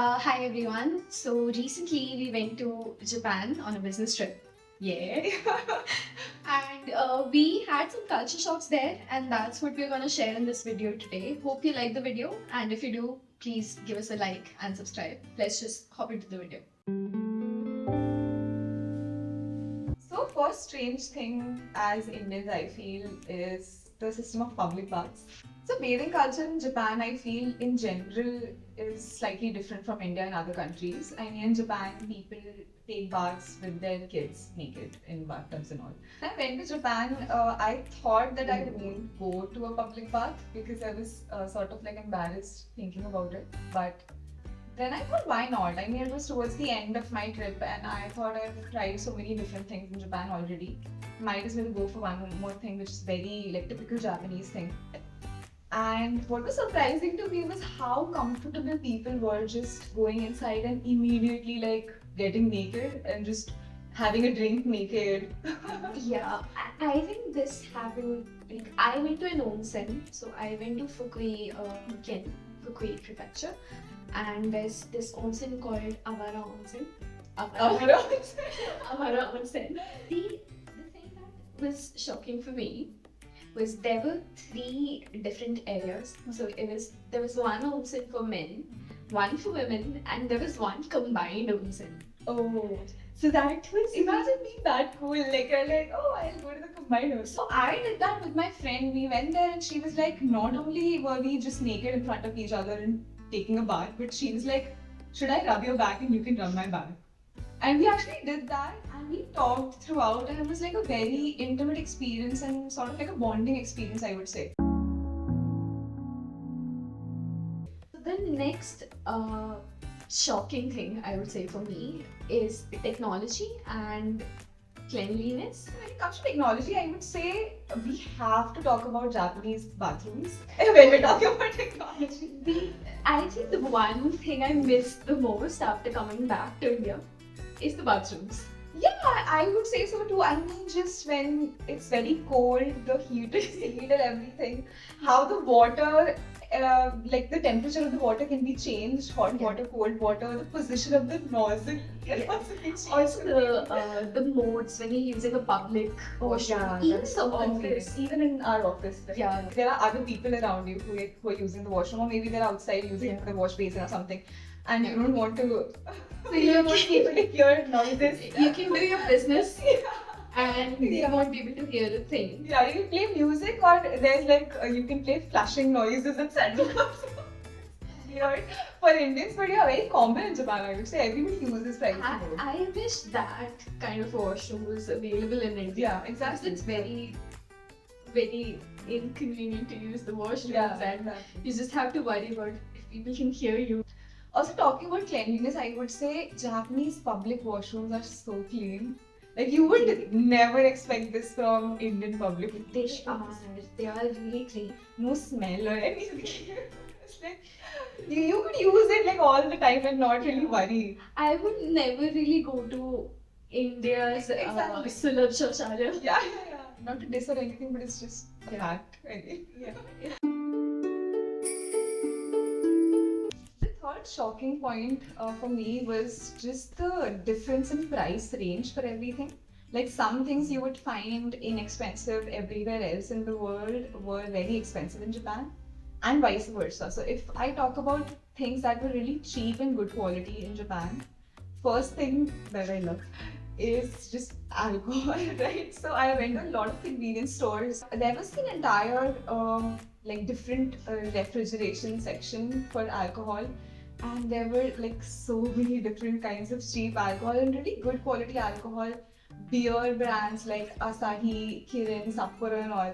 Hi everyone. So recently we went to Japan on a business trip. Yeah. And we had some culture shocks there, and that's what we're gonna share in this video today. Hope you like the video, and if you do, please give us a like and subscribe. Let's just hop into the video. So first strange thing as Indians I feel is the system of public baths. So bathing culture in Japan I feel in general is slightly different from India and other countries. I mean in Japan people take baths with their kids naked in bathtubs and all. When I went to Japan, I thought that I won't go to a public bath because I was sort of like embarrassed thinking about it. But then I thought, why not? I mean, it was towards the end of my trip, and I thought I've tried so many different things in Japan already. Might as well go for one more thing, which is very like typical Japanese thing. And what was surprising to me was how comfortable people were just going inside and immediately like getting naked and just having a drink naked. Yeah, I think this happened. Like I went to an onsen, so I went to Fukui Prefecture, and there's this onsen called Awara Onsen. Awara Onsen. The thing that was shocking for me was there were three different areas. So there was one onsen for men, one for women, and there was one combined onsen. Oh, so that was imagine being that cool. Like you're like, oh, I'll go to the combined house. So I did that with my friend. We went there and she was like, not only were we just naked in front of each other and taking a bath, but she was like, should I rub your back and you can rub my back? And we actually did that and we talked throughout and it was like a very intimate experience and sort of like a bonding experience, I would say. So the next shocking thing I would say for me is technology and cleanliness. When it comes to technology, I would say we have to talk about Japanese bathrooms when we're talking about technology. I think the one thing I miss the most after coming back to India is the bathrooms. Yeah, I would say so too. I mean, just when it's very cold, the heat is heat and everything, how the water, like the temperature of the water can be changed, hot water, cold water, the position of the nozzle can also be changed. Also the modes when you're using a public washroom, even the office. Even in our office, right? Yeah. There are other people around you who are using the washroom, or maybe they're outside using the wash basin or something, and you don't want to. So you don't want people to hear noises. You can do your business and you won't be able to hear a thing. Yeah, you can play music or there's like you can play flashing noises and Santa Claus. Weird for Indians, but yeah, very common in Japan. I would say everybody uses privacy mode. I wish that kind of washroom was available in India. Yeah, exactly. It's very, very inconvenient to use the washrooms, and exactly. you just have to worry about if people can hear you. Also, talking about cleanliness, I would say Japanese public washrooms are so clean. Like you would never expect this from Indian public. They are really clean. No smell or anything. It's like you could use it like all the time and not really worry. I would never really go to India's Exactly. Sulabh Shauchalaya. Yeah. Not to diss or anything, but it's just a fact. Really. Yeah. The third shocking point for me was just the difference in price range for everything. Like some things you would find inexpensive everywhere else in the world were very expensive in Japan, and vice versa. So if I talk about things that were really cheap and good quality in Japan, first thing that I love is just alcohol, right? So I went to a lot of convenience stores. There was an entire like different refrigeration section for alcohol, and there were like so many different kinds of cheap alcohol and really good quality alcohol. Beer brands like Asahi, Kirin, Sapporo and all.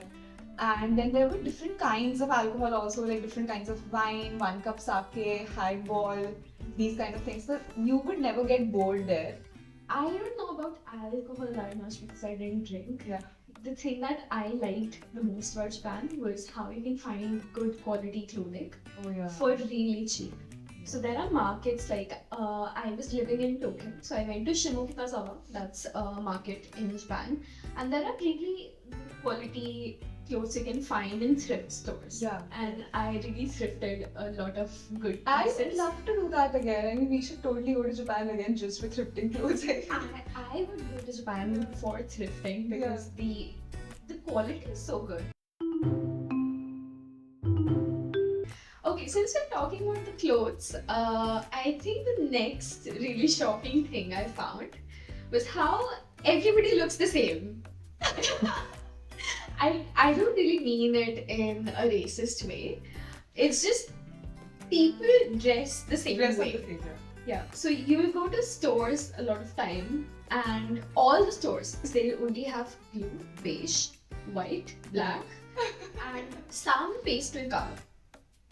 And then there were different kinds of alcohol also, like different kinds of wine, one cup sake, highball, these kind of things. So you would never get bored there. I don't know about alcohol that much because I didn't drink. Yeah. The thing that I liked the most about Japan was how you can find good quality clothing Oh yeah. for really cheap. So there are markets like I was living in Tokyo, so I went to Shimokitazawa, that's a market in Japan, and there are really good quality clothes you can find in thrift stores. Yeah. And I really thrifted a lot of good I would pieces. love to do that again. I mean, we should totally go to Japan again just for thrifting clothes. I would go to Japan for thrifting because the quality is so good. Okay, since we're talking about the clothes, I think the next really shocking thing I found was how everybody looks the same. I don't really mean it in a racist way. It's just people dress the same Dress up way. the same, Yeah. So you will go to stores a lot of time, and all the stores they only have blue, beige, white, black, and some pastel color.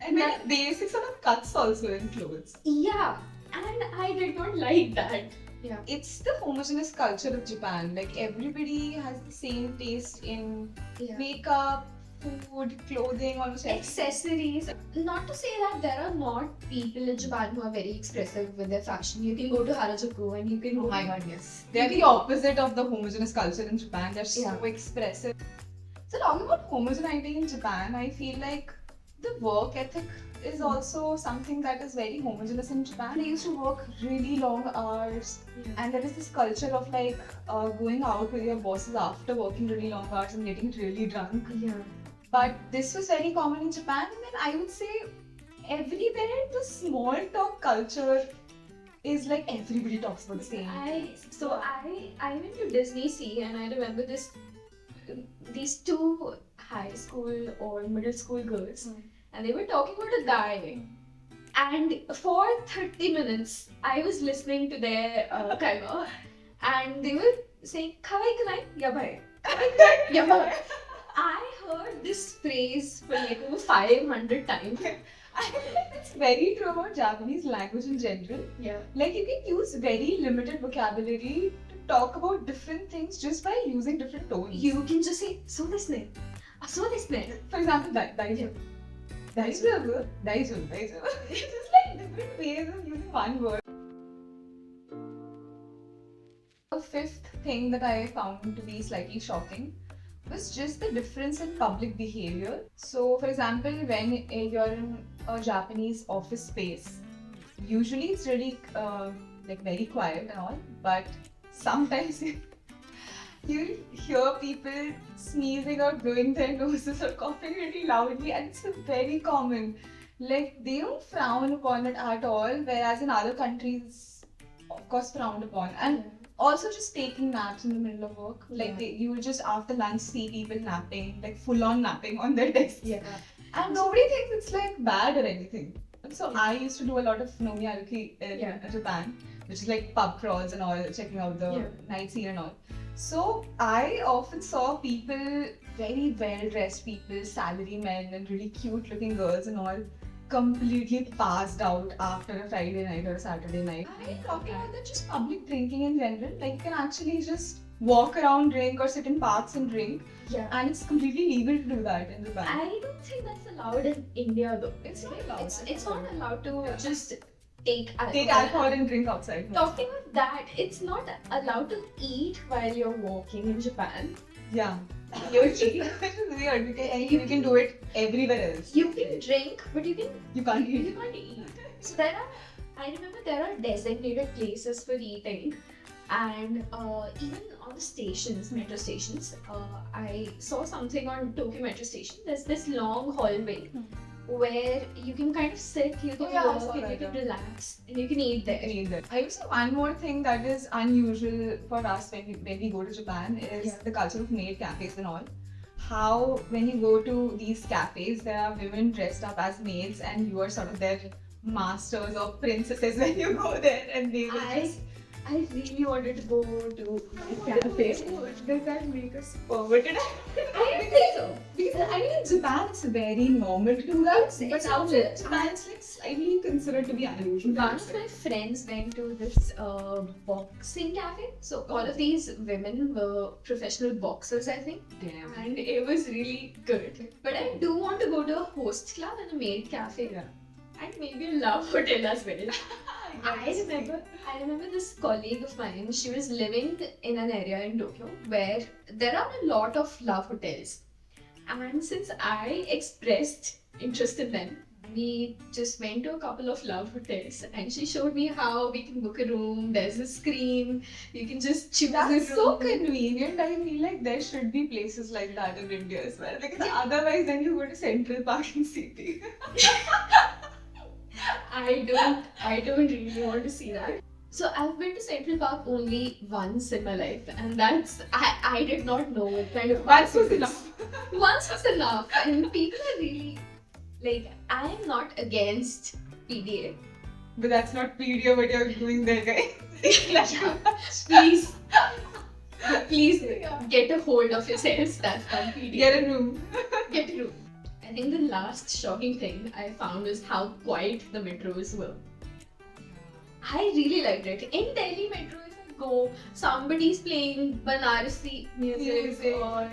And then basic sort of cuts also in clothes. Yeah, and I did not like that. Yeah. It's the homogeneous culture of Japan. Like everybody has the same taste in makeup, food, clothing, almost everything. Accessories. Not to say that there are not people in Japan who are very expressive with their fashion. You can go to Harajuku and you can go. Oh my god, yes. They're the opposite of the homogeneous culture in Japan. They're so expressive. So talking about homogeneity in Japan, I feel like the work ethic is also something that is very homogeneous in Japan. They used to work really long hours, and there is this culture of like going out with your bosses after working really long hours and getting really drunk. Yeah. But this was very common in Japan, and then I would say everywhere the small talk culture is like everybody talks about the same. I went to Disney Sea and I remember these two high school or middle school girls and they were talking about a guy, and for 30 minutes I was listening to their kaiwa, and they were saying kawaii kanai yabai, kawaii kanai yabai. I heard this phrase for like over 500 times. I think it's very true about Japanese language in general. Yeah. Like you can use very limited vocabulary to talk about different things just by using different tones. You can just say so this ne. For example, daijoubu. Daijoubu. Daijoubu. Daijoubu. It's just like different ways of using one word. The fifth thing that I found to be slightly shocking was just the difference in public behavior. So, for example, when you're in a Japanese office space, usually it's really like very quiet and all, but sometimes you hear people sneezing or blowing their noses or coughing really loudly, and it's very common. Like they don't frown upon it at all, whereas in other countries, of course, frowned upon. And also just taking naps in the middle of work. Like you will just after lunch see people napping, like full on napping on their desks. Yeah. And nobody thinks it's like bad or anything. So I used to do a lot of nomiyaruki in Japan, which is like pub crawls and all, checking out the night scene and all. So I often saw people, very well dressed people, salary men and really cute looking girls and all, completely passed out after a Friday night or a Saturday night. I'm talking about that just public drinking in general. Like you can actually just walk around, drink, or sit in parks and drink. Yeah. And it's completely legal to do that in Japan. I don't think that's allowed in India though. It's not allowed. It's not allowed to just take alcohol and drink outside. Talking about that, it's not allowed to eat while you're walking in Japan. Yeah. Which is weird because you can do it everywhere else. You can drink, but you can't eat. You can't eat. So I remember there are designated places for eating, and even on the stations, metro stations, I saw something on Tokyo Metro Station. There's this long hallway where you can kind of sit, you can walk, and you can relax, and you can eat there. I would say one more thing that is unusual for us when we go to Japan is the culture of maid cafes and all. How when you go to these cafes, there are women dressed up as maids, and you are sort of their masters or princesses when you go there, and they will I really wanted to go to cafe. Does that make us perverted? I don't think so. Because I mean in Japan it's very normal to do that, but out in Japan it's like slightly considered to be unusual. One of my friends went to this boxing cafe. So all of these women were professional boxers, I think. Damn. And it was really good. But I do want to go to a host club and a maid cafe. Yeah. And maybe a love hotel as well. I remember this colleague of mine, she was living in an area in Tokyo where there are a lot of love hotels. And since I expressed interest in them, we just went to a couple of love hotels and she showed me how we can book a room. There's a screen, you can just choose That's a room. so convenient. I feel like there should be places like that in India as well. Because otherwise, then you go to Central Park in CP. I don't really want to see that. So I've been to Central Park only once in my life, and I did not know what kind of Once park was it is. enough. Once was enough, and people are really like, I am not against PDA. But that's not video what you're doing there, guys. Please, please get a hold of yourselves. That's not PDA. Get a room. Get a room. I think the last shocking thing I found was how quiet the metros were. I really liked it. In Delhi metro, if you go, somebody's playing Banarasi music or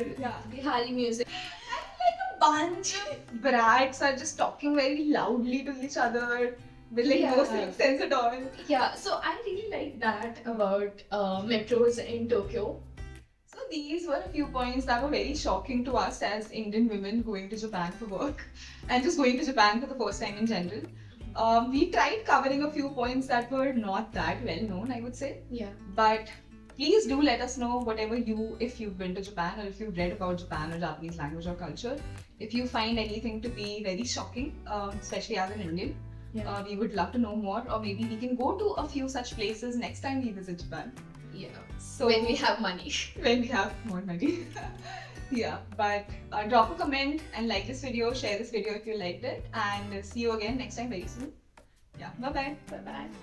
Bihari music. Like a bunch of brats are just talking very loudly to each other with like no sense at all. Yeah, so I really like that about metros in Tokyo. So these were a few points that were very shocking to us as Indian women going to Japan for work and just going to Japan for the first time in general. We tried covering a few points that were not that well known, I would say. Yeah. But please do let us know whatever if you've been to Japan or if you've read about Japan or Japanese language or culture. If you find anything to be very shocking, especially as an Indian, we would love to know more. Or maybe we can go to a few such places next time we visit Japan. Yeah. So when we have money. When we have more money. Yeah, but drop a comment and like this video, share this video if you liked it, and see you again next time very soon. Yeah, bye bye. Bye bye.